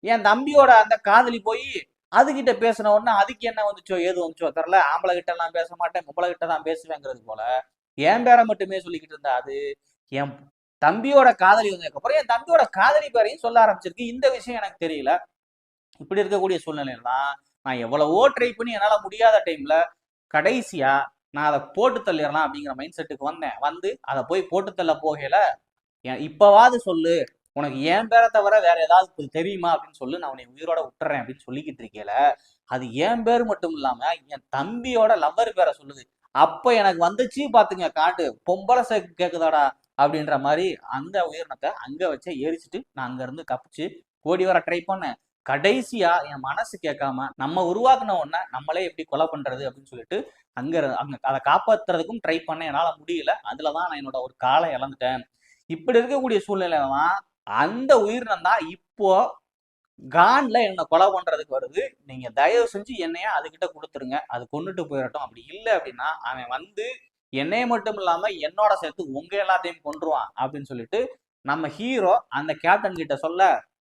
என் தம்பியோட அந்த காதலி போய் அதுகிட்ட பேசின உடனே அதுக்கு என்ன வந்துச்சோ ஏது வந்துச்சோ தெரியல, ஆம்பளை கிட்ட நான் பேச மாட்டேன் பொம்பளை கிட்ட தான் பேசுவேங்கிறது போல என் பேரை மட்டுமே சொல்லிக்கிட்டு இருந்தா அது என் தம்பியோட காதலி வந்ததுக்கு அப்புறம் என் தம்பியோட காதலி பேரையும் சொல்ல ஆரம்பிச்சிருக்கு. இந்த விஷயம் எனக்கு தெரியல. இப்படி இருக்கக்கூடிய சூழ்நிலையிலாம் நான் எவ்வளவோ ட்ரை பண்ணி என்னால முடியாத டைம்ல கடைசியா நான் அதை போட்டு தள்ளிடலாம் அப்படிங்கிற மைண்ட் செட்டுக்கு வந்தேன். வந்து அதை போய் போட்டு தள்ள போகல, இப்பவாது சொல்லு உனக்கு என் பேரை தவிர வேற ஏதாவது தெரியுமா அப்படின்னு சொல்லு, நான் உன்னை உயிரோட விட்டுறேன் அப்படின்னு சொல்லிக்கிட்டு இருக்கேல, அது என் பேர் மட்டும் இல்லாம என் தம்பியோட லவ்வர் பேரை சொல்லுது. அப்ப எனக்கு வந்துச்சு பாத்துங்க காட்டு, பொம்பளை கேக்குதாடா அப்படின்ற மாதிரி அந்த உயிரினத்தை அங்க வச்ச எரிச்சுட்டு நான் அங்க இருந்து தப்பிச்சு ஓடி வர ட்ரை பண்ணேன். கடைசியா என் மனசு கேட்காம நம்ம உருவாக்குன ஒன்ன நம்மளே எப்படி கொலை பண்றது அப்படின்னு சொல்லிட்டு அங்க அதை காப்பாத்துறதுக்கும் ட்ரை பண்ண என்னால முடியல. அதுலதான் நான் என்னோட ஒரு காலை இழந்துட்டேன். இப்படி இருக்கக்கூடிய சூழ்நிலை தான் அந்த உயிரினம் தான் இப்போ கான்ல என்ன கொலை பண்றதுக்கு வருது. நீங்க தயவு செஞ்சு என்னைய அதுகிட்ட கொடுத்துருங்க, அது கொண்டுட்டு போயிடட்டும். அப்படி இல்லை அப்படின்னா அவன் வந்து என்னைய மட்டும் இல்லாம என்னோட சேர்த்து உங்க எல்லாத்தையும் கொன்றுவான் அப்படின்னு சொல்லிட்டு நம்ம ஹீரோ அந்த கேப்டன் கிட்ட சொல்ல